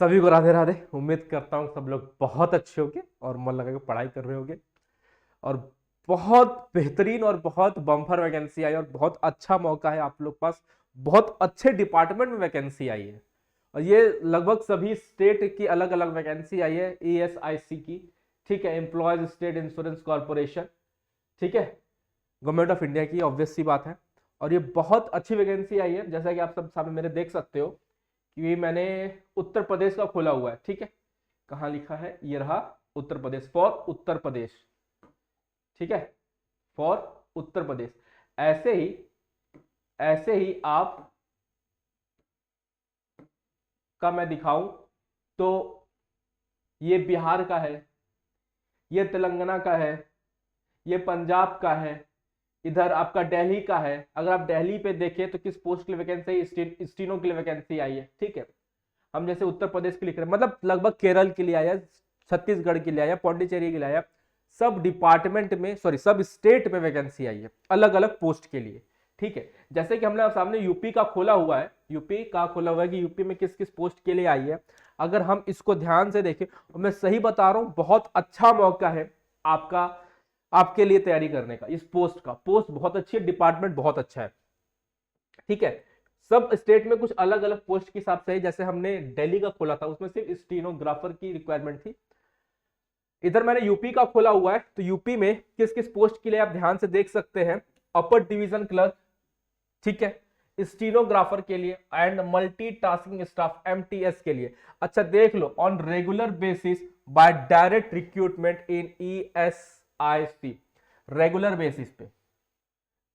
सभी को राधे राधे। उम्मीद करता हूँ सब लोग बहुत अच्छे होंगे और मन लगा के पढ़ाई कर रहे होंगे। और बहुत बेहतरीन और बहुत बम्पर वैकेंसी आई और बहुत अच्छा मौका है आप लोग के पास। बहुत अच्छे डिपार्टमेंट में वैकेंसी आई है और ये लगभग सभी स्टेट की अलग अलग वैकेंसी आई है। ESIC की, ठीक है, एम्प्लॉयज स्टेट इंश्योरेंस कॉर्पोरेशन, ठीक है, गवर्नमेंट ऑफ इंडिया की, ऑब्वियस सी बात है। और ये बहुत अच्छी वैकेंसी आई है, जैसा कि आप सब सामने मेरे देख सकते हो कि मैंने उत्तर प्रदेश का खोला हुआ है, ठीक है। कहाँ लिखा है, ये रहा उत्तर प्रदेश, फॉर उत्तर प्रदेश, ठीक है, फॉर उत्तर प्रदेश। ऐसे ही आप का मैं दिखाऊं तो ये बिहार का है, ये तेलंगाना का है, ये पंजाब का है, इधर आपका दिल्ली का है। अगर आप दिल्ली पे देखें तो किस पोस्ट के लिए वैकेंसी, स्टीनो के लिए वैकेंसी आई है, ठीक है। हम जैसे उत्तर प्रदेश के लिख रहे हैं, मतलब लगभग केरल के लिए आया, छत्तीसगढ़ के लिए आया, पौंडीचेरी के लिए आया। सब डिपार्टमेंट में, सॉरी, सब स्टेट में वैकेंसी आई है अलग अलग पोस्ट के लिए, ठीक है। जैसे कि हमने सामने यूपी का खोला हुआ है, यूपी का खोला हुआ है कि यूपी में किस किस पोस्ट के लिए आई है। अगर हम इसको ध्यान से देखें, और मैं सही बता रहा हूं, बहुत अच्छा मौका है आपका, आपके लिए तैयारी करने का। इस पोस्ट का, पोस्ट बहुत अच्छी है, डिपार्टमेंट बहुत अच्छा है, ठीक है। सब स्टेट में कुछ अलग अलग पोस्ट के हिसाब से है। जैसे हमने दिल्ली का खोला था, उसमें सिर्फ स्टीनोग्राफर की रिक्वायरमेंट थी। इधर मैंने यूपी का खोला हुआ है, तो यूपी में किस किस पोस्ट के लिए आप ध्यान से देख सकते हैं। अपर डिवीजन क्लर्क, ठीक है, स्टीनोग्राफर के लिए, एंड मल्टीटास्किंग स्टाफ MTS के लिए। अच्छा देख लो, on regular basis by direct recruitment in ESIC, regular basis पे,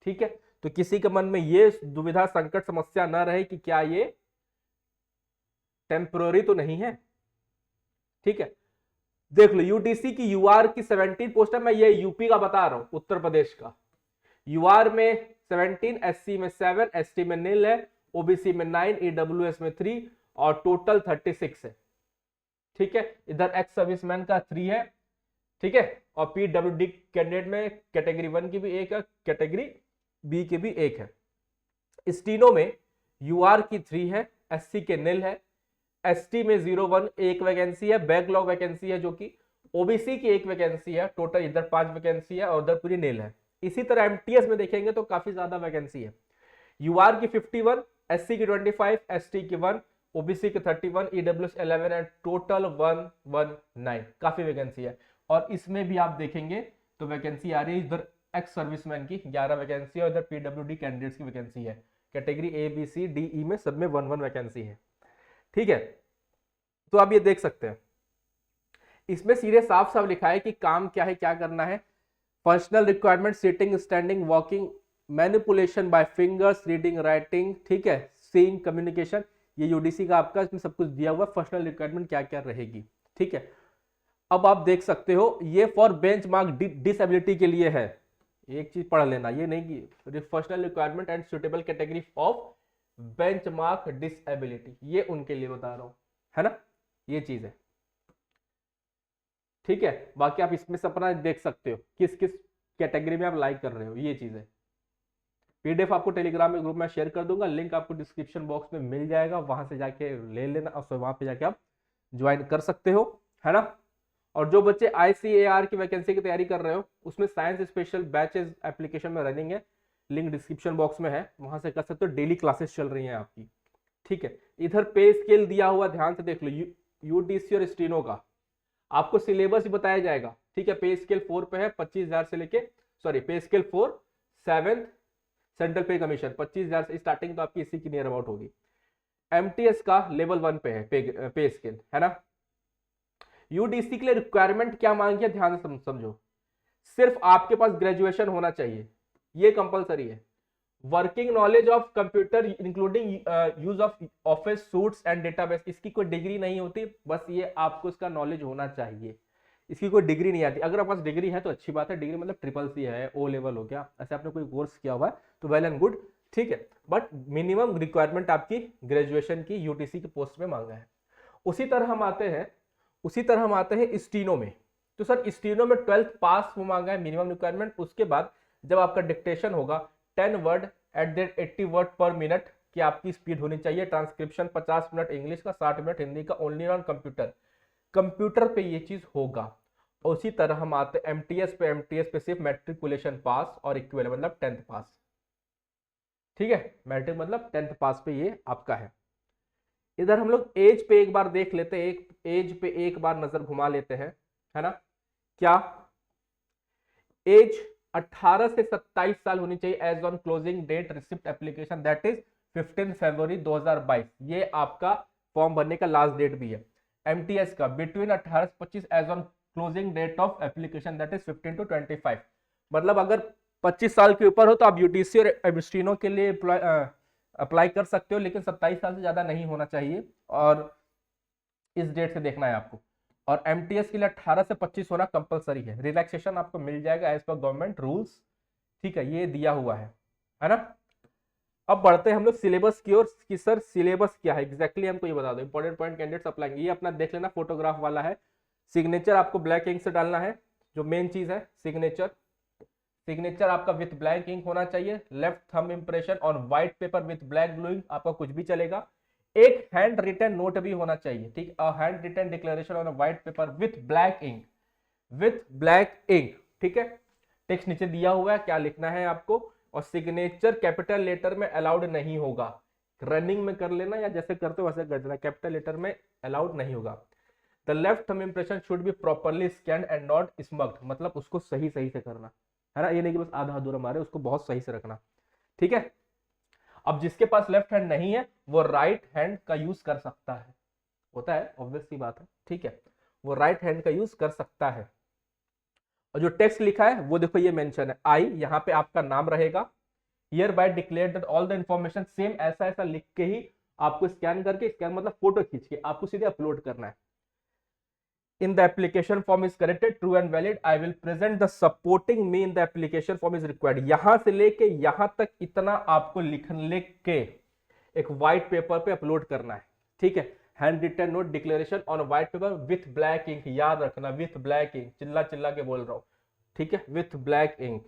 ठीक है। तो किसी के मन में ये दुविधा, संकट, समस्या ना रहे कि क्या ये टेम्पोररी तो नहीं है, ठीक है। देख लो, यूटीसी की UR की 17 पोस्ट है, मैं ये यूपी का बता रहा हूं, उत्तर प्रदेश का। UR में 17, SC में 7, ST में नील है, OBC में 9, EWS में 3 और टोटल 36 है, ठीक है। इधर एक्स सर्विसमैन का 3 है, ठीक है। और PWD कैंडिडेट में कैटेगरी 1 की भी एक है, कैटेगरी B की भी एक है। स्टीनो में UR की 3 है, SC के नील है, ST में 01 एक वैकेंसी है, बैकलॉग वैकेंसी है जो कि, OBC की एक वैकेंसी है, टोटल इधर 5 वैकेंसी है और उधर पूरी नील है। इसी तरह MTS में देखेंगे तो काफी ज्यादा वैकेंसी है। UR की 51, SC की 25, ST की 1, OBC की 31, EWS 11 एंड टोटल 119, काफी वैकेंसी है। और इसमें भी आप देखेंगे तो वैकेंसी आ रही है, इधर एक्स सर्विसमैन की 11 वैकेंसी है और इधर PWD कैंडिडेट्स की वैकेंसी है। कैटेगरी ABCDE में सब में 1 वैकेंसी है, ठीक है। तो आप ये देख सकते हैं, इसमें सीधे साफ साफ लिखा है कि काम क्या है, क्या करना है। Functional requirement, sitting, standing, walking, manipulation by fingers, reading, writing, ठीक है, सीइंग, कम्युनिकेशन। ये यूडीसी का आपका इसमें सब कुछ दिया हुआ है, फंक्शनल रिक्वायरमेंट क्या क्या रहेगी, ठीक है। अब आप देख सकते हो, ये फॉर बेंचमार्क डिसेबिलिटी के लिए है। एक चीज पढ़ लेना, ये नहीं कि functional requirement and suitable category of benchmark disability, ये उनके लिए बता रहा हूं, है ना, ये चीज है, ठीक है। बाकी आप इसमें से अपना देख सकते हो किस किस कैटेगरी में आप लाइक कर रहे हो, ये चीज है। PDF आपको टेलीग्राम में ग्रुप में शेयर कर दूंगा, लिंक आपको डिस्क्रिप्शन बॉक्स में मिल जाएगा, वहां से जाके ले लेना और वहां पे जाके आप ज्वाइन कर सकते हो, है ना। और जो बच्चे ICAR की वैकेंसी की तैयारी कर रहे हो, उसमें साइंस स्पेशल बैचेस एप्लीकेशन में रनिंग है, लिंक डिस्क्रिप्शन बॉक्स में है, वहां से कर सकते हो। डेली क्लासेस चल रही हैं आपकी, ठीक है। इधर पे स्केल दिया हुआ, ध्यान से देख लो, यूडीसी और स्टीनो का आपको सिलेबस भी बताया जाएगा, ठीक है। पे स्केल 4 पे है 25,000 से लेके, सॉरी, पे स्केल 4 7th सेंट्रल पे कमीशन 25,000 से स्टार्टिंग, तो आपकी इसी की नियर अबाउट होगी। MTS का लेवल 1 पे है पे स्केल, है ना। यूडीसी के लिए रिक्वायरमेंट क्या मांगी है, ध्यान से समझो। सिर्फ आपके पास ग्रेजुएशन होना चाहिए, ये कंपलसरी है। Working knowledge of computer including use of office suits and database, इसकी कोई डिग्री नहीं होती, बस ये आपको इसका नॉलेज होना चाहिए। इसकी कोई डिग्री नहीं आती। अगर आपके पास डिग्री है तो अच्छी बात है, डिग्री मतलब CCC है, O लेवल हो गया, ऐसे आपने कोई कोर्स किया हुआ है तो वेल एंड गुड, ठीक है। बट मिनिमम रिक्वायरमेंट आपकी ग्रेजुएशन की यूटीसी की पोस्ट में मांगा है। उसी तरह हम आते हैं स्टीनो में। तो सर स्टीनो में 12th पास वो मांगा है मिनिमम रिक्वायरमेंट। उसके बाद जब आपका डिक्टेशन होगा 10 वर्ड एट दैट 80 वर्ड पर मिनट, कि आपकी स्पीड होनी चाहिए। ट्रांसक्रिप्शन 50 मिनट इंग्लिश का, 60 मिनट हिंदी का, ओनली ऑन कंप्यूटर। कंप्यूटर पे ये चीज होगा। और उसी तरह हम आते हैं एमटीएस पे। एमटीएस पे सिर्फ मैट्रिकुलेशन पास और इक्विवेलेंट मतलब 10th पास। ठीक है, मैट्रिक मतलब 10th पास पे ये आपका है। इधर हम लोग एज पे एक बार देख लेते हैं, एक एज पे एक बार नजर घुमा लेते हैं, है ना। क्या एज 18 से 27 साल होनी चाहिए as on closing date receipt application, that is 15 फरवरी 2022। ये आपका फॉर्म भरने का लास्ट डेट भी है। एमटीएस का बिटवीन 18 से 25 as on closing date of application, that is 15 to 25। मतलब अगर 25 साल के ऊपर हो तो आप यूटीसी और एग्जीस्टिनो के लिए अप्लाई कर सकते हो, लेकिन 27 साल से ज्यादा नहीं होना चाहिए और इस डेट से देखना है आपको। और एमटीएस के लिए 18 से 25 होना कंपलसरी है। रिलैक्सेशन आपको मिल जाएगा एज पर गवर्नमेंट रूल्स। ठीक है, ये दिया हुआ है ना। अब बढ़ते हैं हम लोग सिलेबस की ओर कि सर सिलेबस क्या है एग्जैक्टली हमको ये बता दो। इंपॉर्टेंट पॉइंट कैंडिडेट्स अप्लाई, ये अपना देख लेना, फोटोग्राफ वाला है। सिग्नेचर आपको ब्लैक इंक से डालना है, जो मेन चीज है सिग्नेचर। सिग्नेचर आपका विथ ब्लैक इंक होना चाहिए। Left thumb impression on white paper with black gluing, आपका कुछ भी चलेगा। एक हैंड रिटन नोट भी होना चाहिए, ठीक, a handwritten declaration on white paper with black ink, with black ink. ठीक है, टेक्स्ट नीचे दिया हुआ है क्या लिखना है आपको। और सिग्नेचर कैपिटल लेटर में अलाउड नहीं होगा। रनिंग में कर लेना या जैसे करते हो वैसे कर देना, कैपिटल लेटर में अलाउड नहीं होगा। The left thumb impression should be properly scanned and not smudged, मतलब उसको सही सही से करना है ना, ये नहीं कि बस आधा अधूरा मारे, उसको बहुत सही से रखना। ठीक है, अब जिसके पास लेफ्ट हैंड नहीं है वो राइट हैंड का यूज कर सकता है, होता है ऑब्वियस सी बात है। ठीक है, वो राइट हैंड का यूज कर सकता है। और जो टेक्स्ट लिखा है वो देखो ये मेंशन है आई, यहाँ पे आपका नाम रहेगा। Here bye declare that all the information, same ऐसा ऐसा लिख के ही आपको स्कैन करके, स्कैन मतलब फोटो खींच के आपको सीधे अपलोड करना है। in the application form is corrected, true and valid, I will present the supporting me in the application form is required। यहां से लेके यहां तक इतना आपको लिख के एक व्हाइट पेपर पे अपलोड करना है। ठीक है, handwritten note declaration on white paper with black ink, याद रखना विथ ब्लैक इंक, चिल्ला चिल्ला के बोल रहा हूं। ठीक है, विथ ब्लैक इंक।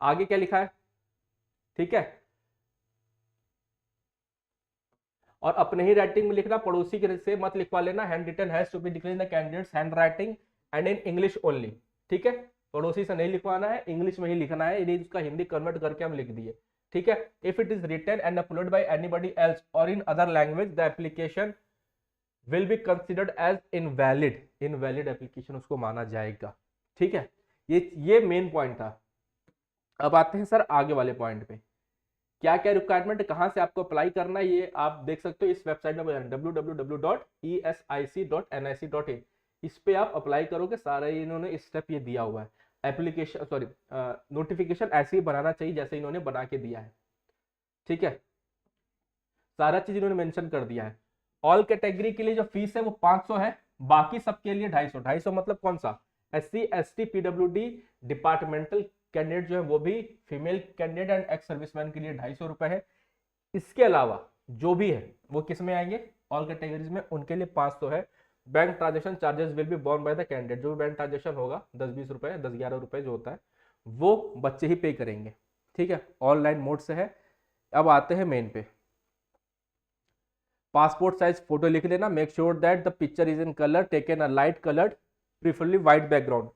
आगे क्या लिखा है, ठीक है, और अपने ही राइटिंग में लिखना, पड़ोसी के से मत लिखवा लेना। Handwritten has to be declare in the candidate's handwriting and in English only. ठीक है, पड़ोसी से नहीं लिखवाना है, इंग्लिश में ही लिखना है, यदि उसका हिंदी कन्वर्ट करके हम लिख दिए। ठीक है, if it is written and uploaded by anybody else or in other language the application will be considered as invalid, invalid application उसको माना जाएगा। ठीक है, ये मेन पॉइंट था। अब आते हैं सर आगे वाले पॉइंट पे, क्या क्या रिक्वायरमेंट, कहां से आपको अप्लाई करना है, ये आप देख सकते हो इस वेबसाइट में www.esic.nic.in। इस पे आप अप्लाई करोगे, सारा इन्होंने स्टेप ये दिया हुआ है। एप्लीकेशन सॉरी नोटिफिकेशन ऐसे ही बनाना चाहिए जैसे इन्होंने बना के दिया है। ठीक है, सारा चीज इन्होंने मेंशन कर दिया है। ऑल कैटेगरी के लिए जो फीस है वो 500 है, बाकी सबके लिए 250। 250 मतलब कौन सा, SC ST PWD departmental candidate जो है वो भी, female candidate and ex serviceman के लिए 250 रुपए है। इसके अलावा जो भी है वो किस में आएंगे, ऑल कैटेगरीज में, उनके लिए 500 है। Bank transaction charges will be borne by the candidate, जो बैंक ट्रांजेक्शन होगा 10-20 रुपए, 10-11 रुपए जो होता है वो बच्चे ही पे करेंगे। ठीक है, ऑनलाइन मोड से है। अब आते हैं मेन पे, पासपोर्ट साइज फोटो लिख लेना। Make sure that the picture is in colour, taken a light coloured, preferably white background.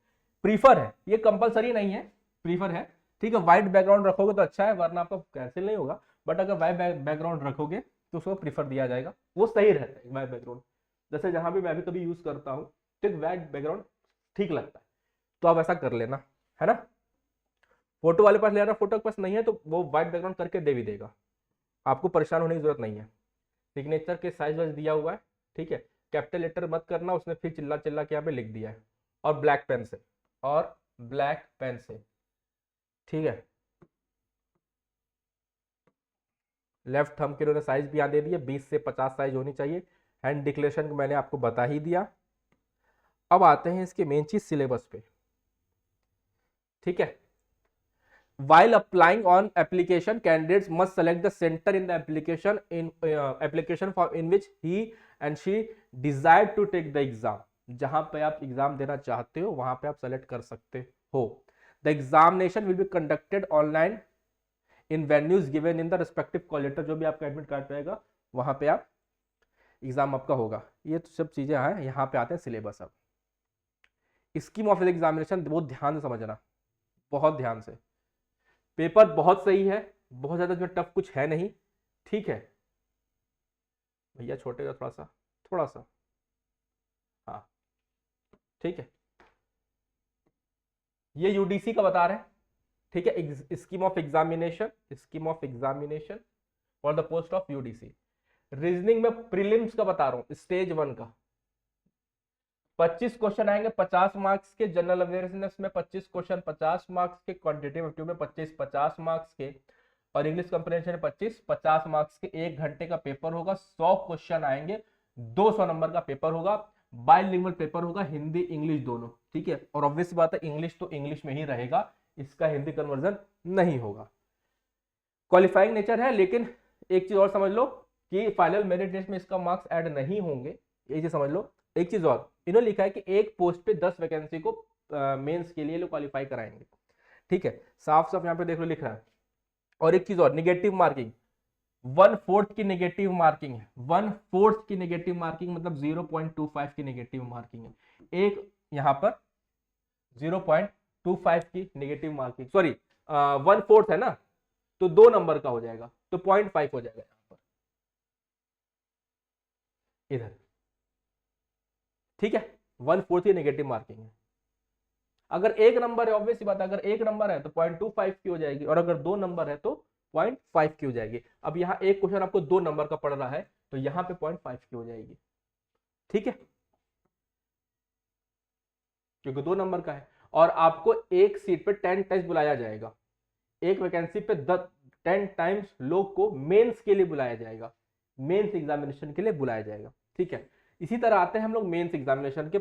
Prefer है, ये कंपलसरी नहीं है, प्रीफर है। ठीक है, व्हाइट बैकग्राउंड रखोगे तो अच्छा है, वरना आपका कैंसिल नहीं होगा। बट अगर व्हाइट बैकग्राउंड रखोगे तो उसको प्रीफर दिया जाएगा, वो सही रहता है व्हाइट बैकग्राउंड। जैसे जहां भी मैं भी कभी यूज करता हूँ तो व्हाइट बैकग्राउंड ठीक लगता है, तो आप ऐसा कर लेना, है ना। फोटो वाले पास ले रहा, फोटो के पास नहीं है तो वो व्हाइट बैकग्राउंड करके दे भी देगा, आपको परेशान होने की जरूरत नहीं है। सिग्नेचर के साइज वाइज दिया हुआ है। ठीक है, कैपिटल लेटर मत करना, उसने फिर चिल्ला चिल्ला के यहाँ पे लिख दिया है। और ब्लैक पेन से, और ब्लैक पेन से। ठीक है, लेफ्ट थंब के उन्होंने साइज भी यहाँ दे दिया, 20 से 50 साइज होनी चाहिए। हैंड डिक्लेरेशन को मैंने आपको बता ही दिया। अब आते हैं इसके मेन चीज सिलेबस पे। ठीक है, while applying on application candidates must select the center in the application in application form in which he and she desired to take the exam। जहां पे आप एग्जाम देना चाहते हो वहां पे आप सेलेक्ट कर सकते हो। The examination will be conducted online in venues given in the respective call letter, जो भी आपका एडमिट कार्ड रहेगा वहां पे आप एग्जाम आपका होगा। ये तो सब चीजें हैं, यहाँ पे आते हैं सिलेबस। अब स्कीम ऑफ एग्जामिनेशन बहुत ध्यान से समझना, बहुत ध्यान से। पेपर बहुत सही है, बहुत ज्यादा जो टफ कुछ है नहीं, ठीक है भैया, छोटे का थोड़ा सा हाँ ठीक है। ये यूडीसी का बता रहे हैं, ठीक है, scheme of examination, scheme of examination for the post of UDC. Reasoning में प्रीलिम्स का बता रहा हूं, स्टेज 1 का 25 क्वेश्चन आएंगे 50 मार्क्स के, जनरल अवेयरनेस में 25 क्वेश्चन 50 मार्क्स के, क्वांटिटेटिव एप्टीट्यूड में 25 50 मार्क्स के, और इंग्लिश कंप्रिहेंशन में 25 50 मार्क्स के। 1 घंटे का पेपर होगा, 100 क्वेश्चन आएंगे, 200 नंबर का पेपर होगा, बाइलिंगुअल पेपर होगा, हिंदी इंग्लिश दोनों, ठीक है। और ऑब्वियस बात है इंग्लिश तो इंग्लिश में ही रहेगा, इसका हिंदी कन्वर्जन नहीं होगा। क्वालिफाइंग नेचर है, लेकिन एक चीज और समझ लो कि फाइनल मेरिट लिस्ट में इसका मार्क्स ऐड नहीं होंगे, ये चीज समझ लो। एक चीज और, इन्होंने लिखा है कि एक पोस्ट पे 10 वैकेंसी को मेंस के लिए लोग क्वालिफाई कराएंगे, ठीक है, साफ साफ यहाँ पे देख लो लिख रहा है। और एक चीज और, निगेटिव मार्किंग 1/4 की निगेटिव मार्किंग है, 1/4 की निगेटिव मार्किंग मतलब 0.25 की निगेटिव मार्किंग है। एक यहाँ पर 0.25 की निगेटिव मार्किंग, सॉरी 1/4 है ना, तो 2 नंबर का हो जाएगा, तो 0.5 हो जाएगा यहाँ पर इधर, ठीक है। 1/4 की नेगेटिव मार्किंग है। अगर 1 नंबर है, ऑब्वियस बात है, अगर 1 नंबर है तो 0.25 की हो जाएगी, और अगर 2 नंबर है तो 0.5 की हो जाएगी। अब यहाँ एक क्वेश्चन आपको 2 नंबर का पड़ रहा है, तो यहाँ पे 0.5 की हो जाएगी, ठीक है, क्योंकि 2 नंबर का है। और आपको एक सीट पे 10 टाइम्स बुलाया जाएगा, एक वैकेंसी पे 10 टाइम्स लोग को मेंस के लिए बुलाया जाएगा, मेंस एग्जामिनेशन के लिए बुलाया जाएगा, ठीक है। इसी तरह आते हैं हम लोग मेंस एग्जामिनेशन के,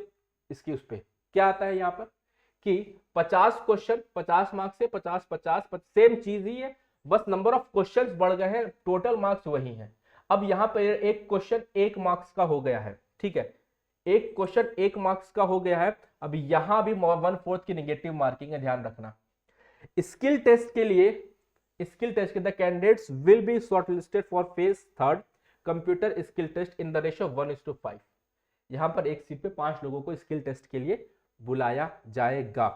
इसकी उस पे क्या आता है यहाँ पर कि 50 क्वेश्चन 50 मार्क्स से 50 50 सेम चीज ही है, बस नंबर ऑफ क्वेश्चंस बढ़ गए हैं, टोटल मार्क्स वही है। अब यहाँ पर एक क्वेश्चन 1 मार्क्स का हो गया है, ठीक है, एक क्वेश्चन 1 मार्क्स का हो गया है। अब यहां भी 1/4 की नेगेटिव मार्किंग है, ध्यान रखना। स्किल टेस्ट के लिए, स्किल टेस्ट के the candidates will be shortlisted for phase 3 computer skill test in the ratio 1:5। यहां पर एक सीट पे 5 लोगों को स्किल टेस्ट के लिए बुलाया जाएगा,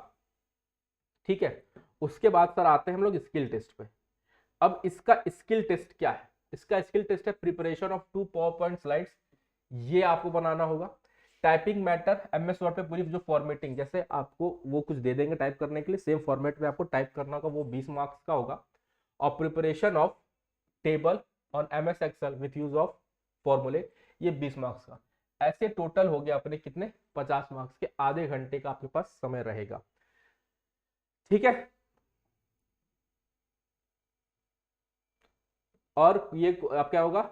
ठीक है। उसके बाद सर आते हैं हम लोग स्किल टेस्ट पे। अब इसका स्किल टेस्ट क्या है? इसका स्किल टेस्ट है preparation of 2 power point slides, ये आपको बनाना होगा। टाइपिंग मैटर एमएस वर्ड पे पूरी जो फॉर्मेटिंग, जैसे आपको वो कुछ दे देंगे टाइप करने के लिए, सेम फॉर्मेट में आपको टाइप करना होगा, वो 20 मार्क्स का होगा। और preparation of table on MS Excel with use of formulae, ये 20 मार्क्स का। ऐसे टोटल हो गया अपने कितने, 50 मार्क्स के। आधे घंटे का आपके पास समय रहेगा, ठीक है। और ये अब क्या होगा,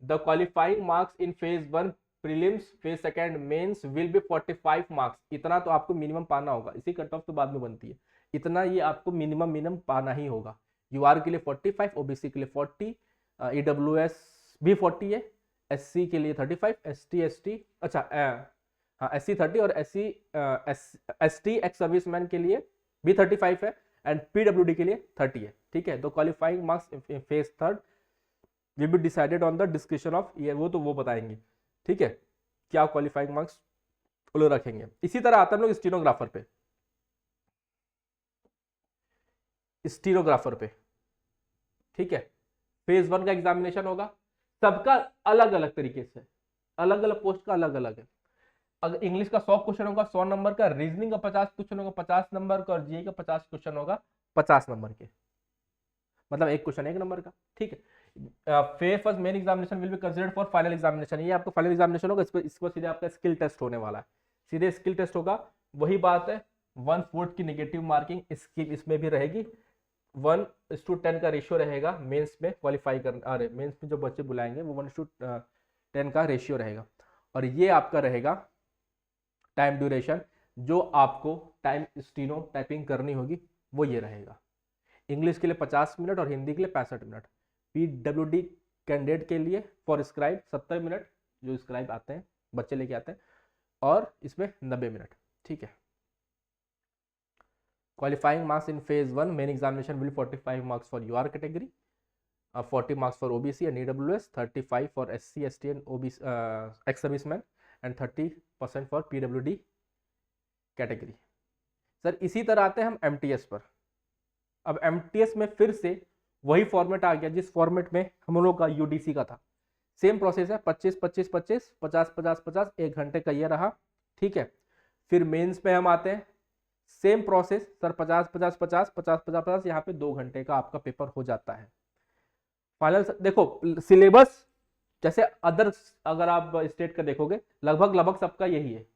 the qualifying marks in phase 1 prelims, phase 2 mains will be 45 marks. इतना तो आपको मिनिमम पाना होगा, इसी कट ऑफ तो बाद में बनती है, इतना ये आपको मिनिमम पाना ही होगा। यूआर के लिए 45, ओबीसी के लिए 40, ईडब्ल्यूएस भी 40 है, एससी के लिए 35, एसटी एसटी अच्छा हाँ एससी 30, और एसटी एक्स सर्विसमैन के लिए भी 35 है, एंड पीडब्ल्यूडी के लिए 30 है, ठीक है। तो qualifying marks in phase 3 will be decided on the description of year, वो तो वो बताएंगे, ठीक है, क्या क्वालिफाइंग मार्क्स वो लोग रखेंगे। इसी तरह आता है हम लोग स्टेनोग्राफर पे, स्टेनोग्राफर पे, ठीक है। फेज 1 का एग्जामिनेशन होगा, सबका अलग अलग तरीके से, अलग अलग पोस्ट का अलग अलग है। अगर इंग्लिश का 100 क्वेश्चन होगा 100 नंबर का, रीजनिंग का 50 क्वेश्चन होगा 50 नंबर का, और जीए का 50 क्वेश्चन होगा 50 नंबर के, मतलब एक क्वेश्चन 1 नंबर का, ठीक है। Phase first main examination will be considered for final examination, ये आपका फाइनल एग्जामिनेशन होगा, इसको सीधे आपका स्किल टेस्ट होने वाला है, सीधे स्किल टेस्ट होगा। वही बात है, 1/4 की नेगेटिव मार्किंग इसमें भी रहेगी, 1:10 का रेशियो रहेगा मेंस में क्वालिफाई करने, अरे मेंस में जो बच्चे बुलाएंगे वो 1:10 का रेशियो रहेगा। और ये आपका रहेगा टाइम ड्यूरेशन, जो आपको टाइम स्टीनो टाइपिंग करनी होगी वो ये रहेगा। इंग्लिश के लिए 50 मिनट और हिंदी के लिए 65 मिनट। पीडब्ल्यूडी कैंडिडेट के लिए फॉर स्क्राइब 70 मिनट, जो स्क्राइब आते हैं बच्चे लेके आते हैं, और इसमें 90 मिनट, ठीक है। Qualifying marks in phase 1 main examination will be 45 marks for UR category, 40 marks for OBC and EWS, 35 for SC, ST and OBC ex-servicemen and 30% for PWD category. Sir इसी तरह आते हैं हम MTS पर। अब MTS में फिर से वही फॉर्मेट आ गया जिस फॉर्मेट में हम लोग का UDC का था। सेम प्रोसेस है, 25 25 25 50 50 50 1 घंटे का ये रहा, ठीक है। फिर मेंस पे हम आते हैं, सेम प्रोसेस सर 50 50 50 50 50 50, यहाँ पे 2 घंटे का आपका पेपर हो जाता है। फाइनल देखो सिलेबस जैसे अदर अगर आप स्टेट का देखोगे लगभग सबका यही है,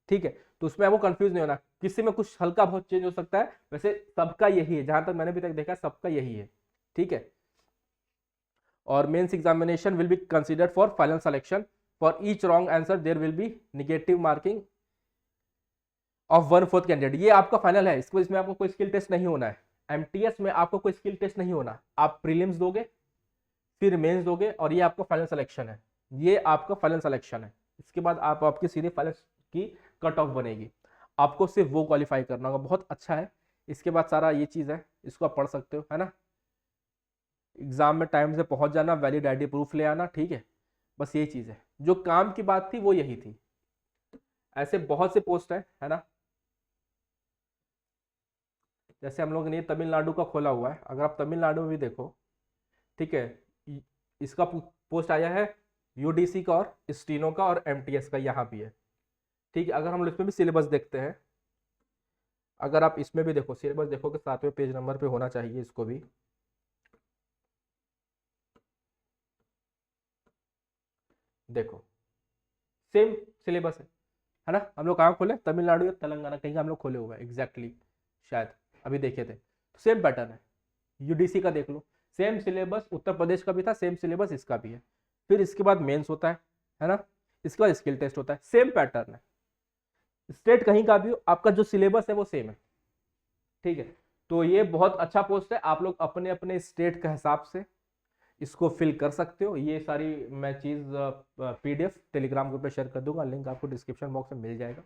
ठीक है। तो उसमें आपको कंफ्यूज नहीं होना, किसी में कुछ हल्का बहुत चेंज हो सकता है, वैसे सबका यही है, जहां तक मैंने अभी तक देखा सबका यही है, ठीक है। और mains examination will be considered for final selection, for each wrong answer there will be negative marking of 1/4 candidate. ये आपका फाइनल है, इसमें आपको कोई स्किल टेस्ट नहीं होना है। MTS में आपको कोई स्किल टेस्ट नहीं होना, आप प्रीलिम्स दोगे फिर मेंस दोगे और ये आपका फाइनल सिलेक्शन है, ये आपका फाइनल सिलेक्शन है। इसके बाद आपकी सीधे फाइनल की कट ऑफ बनेगी, आपको सिर्फ वो क्वालिफाई करना होगा। बहुत अच्छा है, इसके बाद सारा ये चीज़ है, इसको आप पढ़ सकते हो, है ना। एग्जाम में टाइम से पहुंच जाना, वैलिड ID प्रूफ ले आना, ठीक है। बस ये चीज़ है, जो काम की बात थी वो यही थी। ऐसे बहुत से पोस्ट है ना। जैसे हम लोग ने तमिलनाडु का खोला हुआ है, अगर आप तमिलनाडु में भी देखो, ठीक है, इसका पोस्ट आया है UDC का और स्टीनो का और MTS का यहाँ भी है, ठीक है। अगर हम लोग इसमें भी सिलेबस देखते हैं, अगर आप इसमें भी देखो सिलेबस देखोगे 7वें पेज नंबर पे होना चाहिए, इसको भी देखो सेम सिलेबस है ना। हम लोग कहाँ खोले, तमिलनाडु या तेलंगाना कहीं हम लोग खोले हुए हैं एग्जैक्टली, शायद अभी देखे थे। तो सेम पैटर्न है, UDC का देख लो, सेम सिलेबस उत्तर प्रदेश का भी था, सेम सिलेबस इसका भी है। फिर इसके बाद मेंस होता है ना, इसके बाद स्किल टेस्ट होता है, सेम पैटर्न है। स्टेट कहीं का भी हो, आपका जो सिलेबस है वो सेम है, ठीक है। तो ये बहुत अच्छा पोस्ट है, आप लोग अपने अपने स्टेट के हिसाब से इसको फिल कर सकते हो। ये सारी मैं चीज़ PDF टेलीग्राम ग्रुप पे शेयर कर दूंगा, लिंक आपको डिस्क्रिप्शन बॉक्स में मिल जाएगा।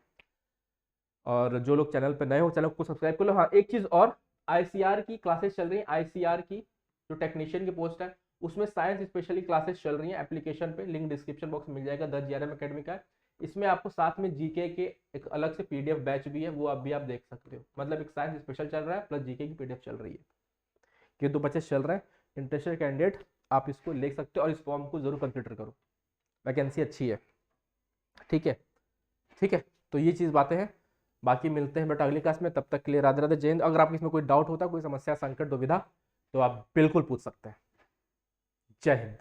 और जो लोग चैनल पे नए हो चैनल को सब्सक्राइब कर लो। हाँ एक चीज़ और, ICR की क्लासेस चल रही हैं, ICR की जो टेक्नीशियन की पोस्ट है उसमें साइंस स्पेशली क्लासेस चल रही हैं एप्लीकेशन पे, लिंक डिस्क्रिप्शन बॉक्स में मिल जाएगा। द GRM अकेडमी का है, इसमें आपको साथ में GK के एक अलग से PDF बैच भी है, वो अभी आप देख सकते हो। मतलब एक साइंस स्पेशल चल रहा है प्लस GK की PDF चल रही है, ये 2 बच्चे चल रहे हैं। इंटरेस्टेड कैंडिडेट आप इसको ले सकते हो और इस फॉर्म को जरूर कंसिडर करो, वैकेंसी अच्छी है, ठीक है, ठीक है। तो ये चीज़ बातें हैं, बाकी मिलते हैं बेटा अगली क्लास में। तब तक के लिए राधे राधे, जय हिंद। अगर आपको इसमें कोई डाउट होता है, कोई समस्या संकट दुविधा, तो आप बिल्कुल पूछ सकते हैं। जय हिंद।